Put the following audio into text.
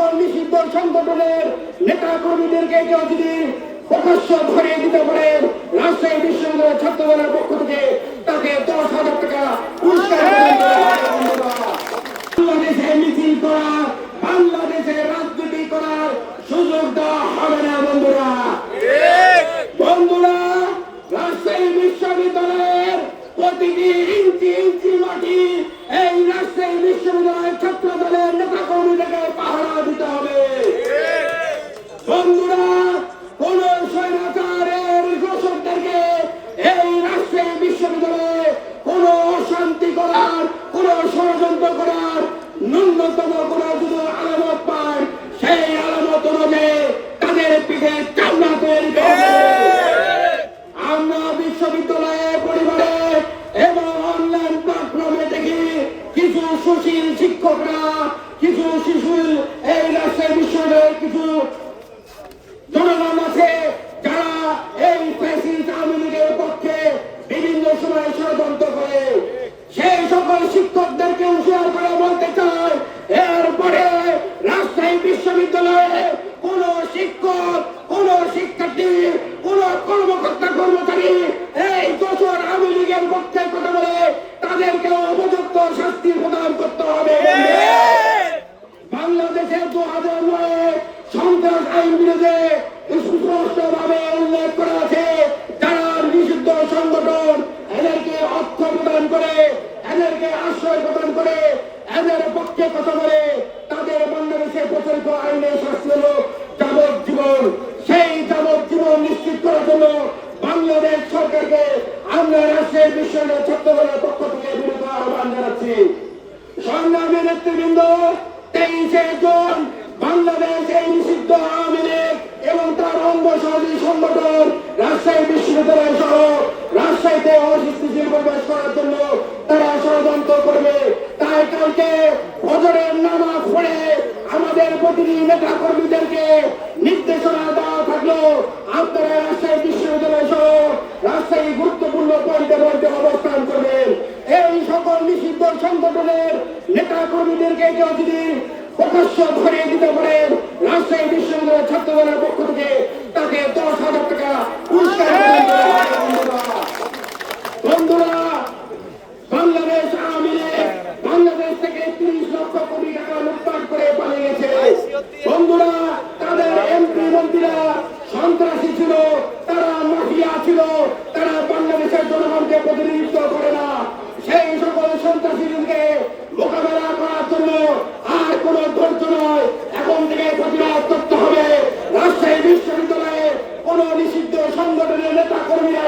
সকল নিষিদ্ধ সংগঠনের নেতা কর্মীদেরকে কেউ যদি প্রকাশ্য ধরিয়ে দিতে পারেন রাজশাহী বিশ্ববিদ্যালয়ের ছাত্রদলের পক্ষ থেকে তাকে 10,000 টাকা পুরস্কার বাংলাদেশে মিছিল করা, বাংলাদেশে রাজনীতি করার সুযোগ দেওয়া হবে না বন্ধুরা। বন্ধুরা, রাজশাহী বিশ্ববিদ্যালয়ের প্রতিটি ইঞ্চি ইঞ্চি মাটি এই রাজশাহী বিশ্ববিদ্যালয়ের ছাত্র দলের নেতা কর্মীদেরকে পাহারা দিতে হবে। বন্ধুরা, কোন স্বৈরাচারের দোষকদেরকে এই রাজশাহী বিশ্ববিদ্যালয়ে কোন অশান্তি করার, কোন ষড়যন্ত্র করার ন্যূনতম কোন যদি আলামত পায় সেই আলামত অনুযায়ী তাদের পিঠে চামড়া তৈরি করবে। আমরা বিশ্ববিদ্যালয়ে পরিবারে এবং অনলাইন প্ল্যাটফর্মে দেখি কিছু সুশীল শিক্ষকরা, কিছু শিশু এই রাজশাহী বিশ্ববিদ্যালয়ের কিছু জনগণ আছে যারা এই ফ্যাসিস্ট আওয়ামী লীগের পক্ষে বিভিন্ন সময় ষড়যন্ত্র করে। সেই সকল শিক্ষকদেরকে হুঁশিয়ার করে বলতে চায়, এরপরে রাজশাহী বিশ্ববিদ্যালয়ে কোন শিক্ষক, কোন শিক্ষার্থী, কোন কর্মকর্তা কর্মচারী এই দোষর আওয়ামী লীগের পক্ষে কথা বলে তাদেরকে উপযুক্ত শাস্তি প্রদান করতে হবে। বাংলাদেশের 2009 সন্ত্রাস আইন বিরোধে সুস্পষ্টভাবে উল্লেখ করা আছে, যারা নিষিদ্ধ সংগঠন এদেরকে অর্থ প্রদান করে, এদেরকে আশ্রয় প্রদান করে, এদের পক্ষে কথা বলে তাদের বাংলাদেশে প্রচলিত আইনের শাস্তি হল যাবজ্জীবন। সেই যাবজ্জীবন নিশ্চিত করার জন্য বাংলাদেশ সরকারকে আমরা রাজশাহী বিশ্ববিদ্যালয়ের ছাত্রদলের পক্ষ থেকে বিনীত আহ্বান জানাচ্ছি। সংগ্রামী নেতৃবৃন্দ, 23 জুন বাংলাদেশ এই নিষিদ্ধ আওয়ামী লীগ এবং তার অঙ্গ সহযোগী সংগঠন রাজশাহী বিশ্ববিদ্যালয় সহ রাজশাহীতে অস্থিতিশীল পরিবেশ করার জন্য তারা ষড়যন্ত্র করবে। তাই কালকে ফজরের নামাজ পড়ে আমাদের প্রতিটি নেতা কর্মীদেরকে নির্দেশনা দেওয়া থাকলো, আপনারা রাজশাহী বিশ্ববিদ্যালয় সহ রাজশাহী গুরুত্বপূর্ণ পয়েন্টে পয়েন্টে অবস্থান করবেন। এই সকল নিষিদ্ধ সংগঠনের নেতা কর্মীদেরকে কেউ যদি প্রকাশ্য ধরিয়ে দিতে পারেন রাজশাহী বিশ্ববিদ্যালয়ের ছাত্রদলের পক্ষ থেকে তাকে 10,000 টাকা পুরস্কার বন্ধুরা, বাংলাদেশ আওয়ামী লীগ বাংলাদেশ থেকে 30 লক্ষ কোটি টাকা লুটপাট করে পালিয়ে গেছে। বন্ধুরা, তাদের এমপি মন্ত্রীরা সন্ত্রাসী ছিল, তারা মাফিয়া ছিল, তারা বাংলাদেশের জনগণকে প্রতিনিধিত্ব করে না। সেই সকল সন্ত্রাসীদেরকে মোকাবেলা করার জন্য আর কোন ধৈর্য নয়, এখন থেকে প্রতিবাদ করতে হবে। রাজশাহী বিশ্ববিদ্যালয়ে কোন নিষিদ্ধ সংগঠনের নেতা কর্মীরা